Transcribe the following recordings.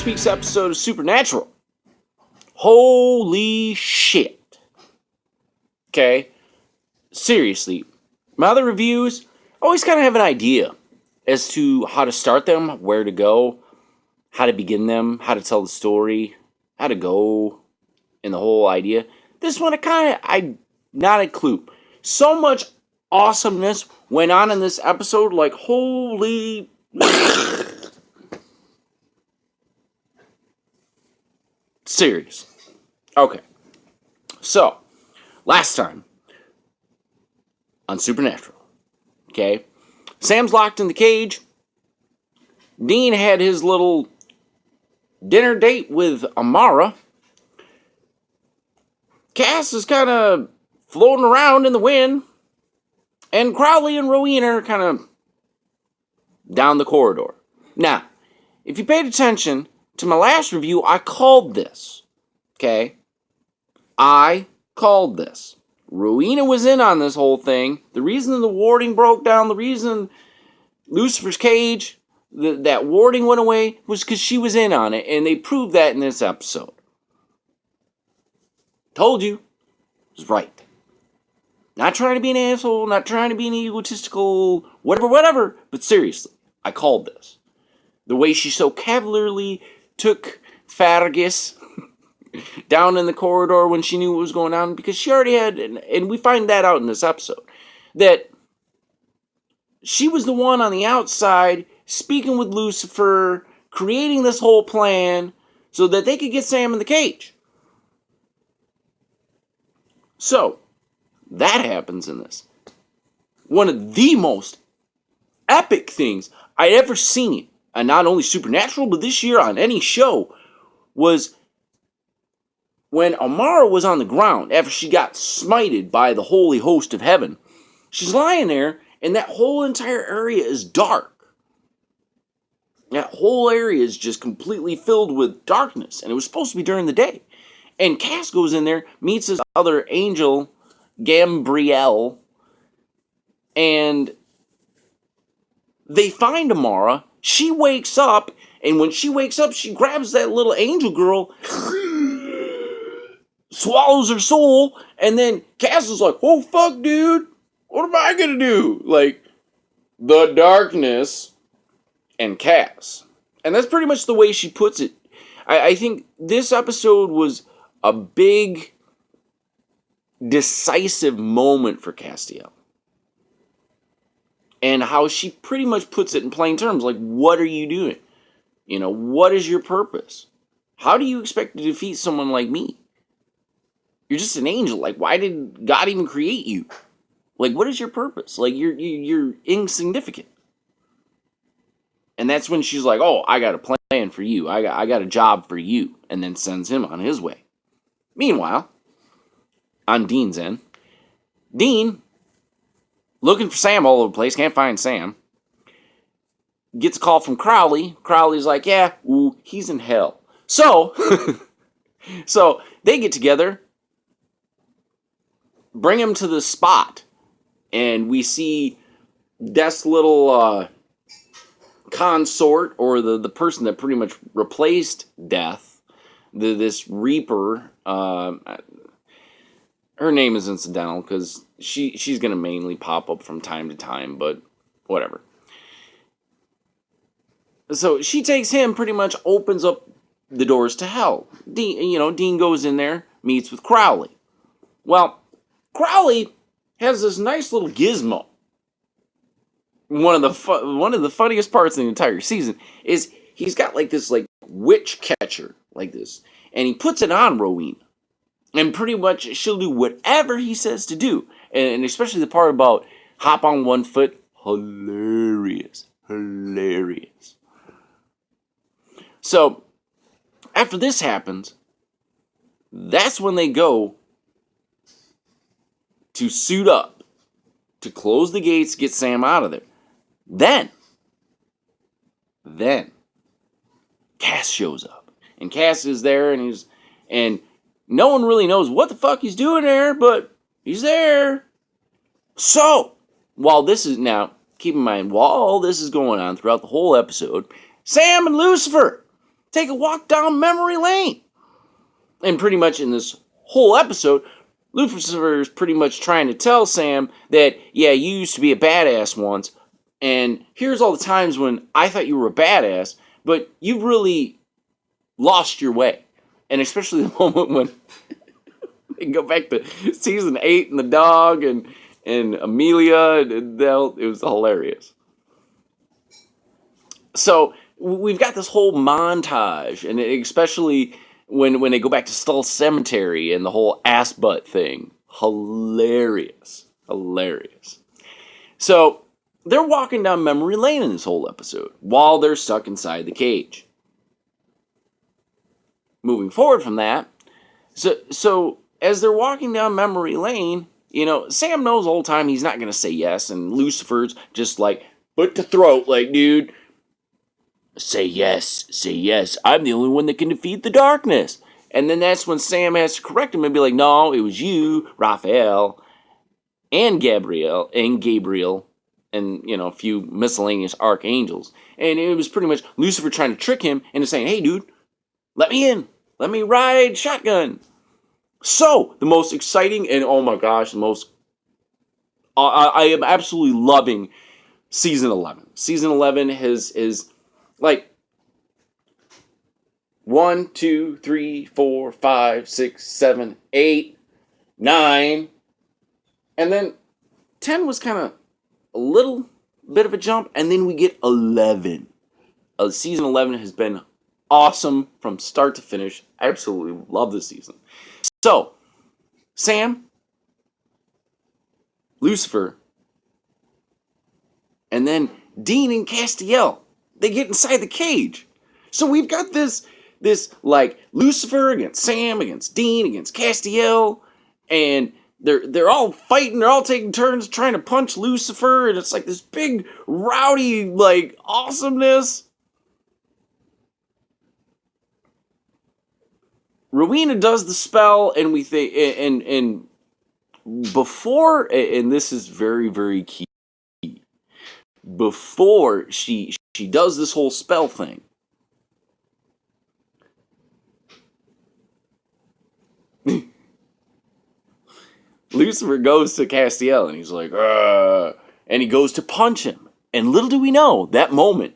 week's episode of Supernatural. Holy shit. Okay? Seriously. My other reviews, I always kind of have an idea as to how to start them, where to go, how to begin them, how to tell the story, how to go, and the whole idea. This one, I not a clue. So much awesomeness went on in this episode, like holy... Serious. Okay. So, last time on Supernatural. Okay. Sam's locked in the cage. Dean had his little dinner date with Amara. Cass is kind of floating around in the wind. And Crowley and Rowena are kind of down the corridor. Now, if you paid attention to my last review, I called this. Okay? I called this. Rowena was in on this whole thing. The reason the warding broke down, the reason Lucifer's cage, that warding went away, was because she was in on it, and they proved that in this episode. Told you. I was right. Not trying to be an asshole, not trying to be an egotistical, whatever, but seriously, I called this. The way she so cavalierly took Fergus down in the corridor when she knew what was going on, because she already had, and we find that out in this episode, that she was the one on the outside speaking with Lucifer, creating this whole plan so that they could get Sam in the cage. So, that happens in this. One of the most epic things I'd ever seen, and not only Supernatural, but this year on any show, was when Amara was on the ground after she got smited by the holy host of heaven. She's lying there, and that whole entire area is dark. That whole area is just completely filled with darkness, and it was supposed to be during the day. And Cass goes in there, meets his other angel, Gambriel, and they find Amara. She wakes up, and when she wakes up, she grabs that little angel girl, swallows her soul, and then Cass is like, oh fuck dude, what am I gonna do? Like, the darkness and Cass. And that's pretty much the way she puts it. I think this episode was a big, decisive moment for Castiel. And how she pretty much puts it in plain terms, like, what are you doing? You know, what is your purpose? How do you expect to defeat someone like me? You're just an angel. Like, why did God even create you? Like, what is your purpose? Like, you're insignificant. And that's when she's like, oh, I got a plan for you. I got a job for you. And then sends him on his way. Meanwhile, on Dean's end, Dean, looking for Sam all over the place, can't find Sam, gets a call from Crowley. Crowley's like, yeah, he's in hell. So, so they get together, bring him to the spot, and we see Death's little consort, or the person that pretty much replaced Death, this Reaper. Her name is incidental because she's going to mainly pop up from time to time, but whatever. So she takes him, pretty much opens up the doors to hell. Dean goes in there, meets with Crowley. Well, Crowley has this nice little gizmo. One of the funniest parts in the entire season is he's got like this like witch catcher like this, and he puts it on Rowena, and pretty much she'll do whatever he says to do, and especially the part about hop on one foot, hilarious. So after this happens, that's when they go to suit up to close the gates, get Sam out of there. Then Cass shows up. And Cass is there, and no one really knows what the fuck he's doing there, but he's there. So, keep in mind, while all this is going on throughout the whole episode, Sam and Lucifer, take a walk down memory lane. And pretty much in this whole episode, Lucifer is pretty much trying to tell Sam that, yeah, you used to be a badass once, and here's all the times when I thought you were a badass, but you've really lost your way. And especially the moment when they go back to season 8 and the dog and Amelia, it was hilarious. So we've got this whole montage, and especially when they go back to Skull Cemetery and the whole ass butt thing. Hilarious. So they're walking down memory lane in this whole episode while they're stuck inside the cage. Moving forward from that, so as they're walking down memory lane, Sam knows the whole time he's not going to say yes, and Lucifer's just like, put the throat, like, dude, say yes, I'm the only one that can defeat the darkness. And then that's when Sam has to correct him and be like, no, it was you, Raphael, and Gabriel, and a few miscellaneous archangels. And it was pretty much Lucifer trying to trick him into saying, hey, dude, let me in. Let me ride shotgun. So, the most exciting and, oh my gosh, I am absolutely loving Season 11. Season 11 is like 1, 2, 3, 4, 5, 6, 7, 8, 9. And then 10 was kind of a little bit of a jump. And then we get 11. Season 11 has been awesome from start to finish. I absolutely love this season. So, Sam, Lucifer, and then Dean and Castiel, they get inside the cage. So we've got this like Lucifer against Sam, against Dean, against Castiel, and they're all fighting, they're all taking turns trying to punch Lucifer, and it's like this big rowdy like awesomeness. Rowena does the spell, and we think, and before, and this is very, very key, before she does this whole spell thing, Lucifer goes to Castiel, and he's like, and he goes to punch him. And little do we know, that moment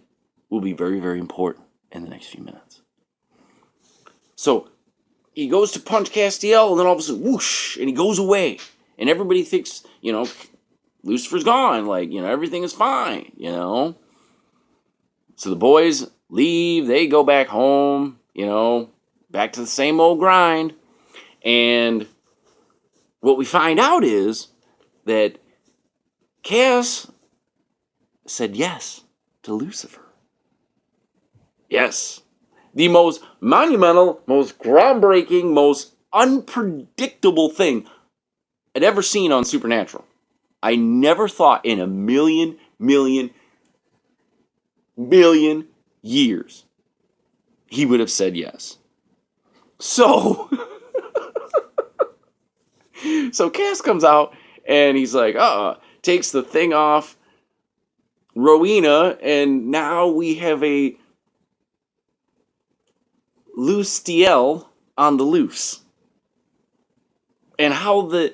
will be very, very important in the next few minutes. So, he goes to punch Castiel, and then all of a sudden, whoosh, and he goes away. And everybody thinks, Lucifer's gone, like, everything is fine, So the boys leave, they go back home, back to the same old grind. And what we find out is that Cass said yes to Lucifer. Yes. The most monumental, most groundbreaking, most unpredictable thing I'd ever seen on Supernatural. I never thought in a million years he would have said yes. So, so Cass comes out and he's like, takes the thing off Rowena, and now we have a Luciel on the loose. And how the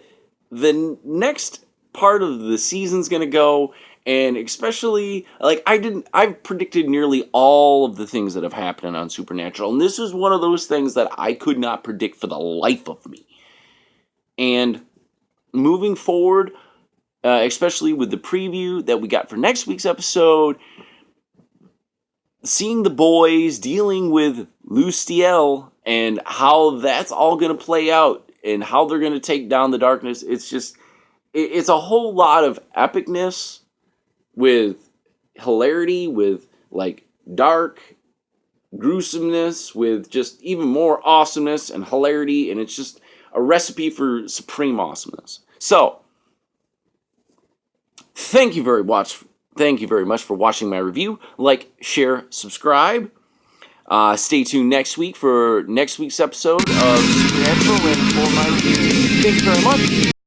next part of the season's going to go, and especially, like, I've predicted nearly all of the things that have happened on Supernatural, and this is one of those things that I could not predict for the life of me. And moving forward, especially with the preview that we got for next week's episode, seeing the boys dealing with Luciel and how that's all going to play out and how they're going to take down the darkness, it's a whole lot of epicness with hilarity, with like dark gruesomeness, with just even more awesomeness and hilarity, and it's just a recipe for supreme awesomeness. So, thank you very much for watching my review. Like, share, subscribe. Stay tuned next week for next week's episode of Supernatural and for my review. Thank you very much.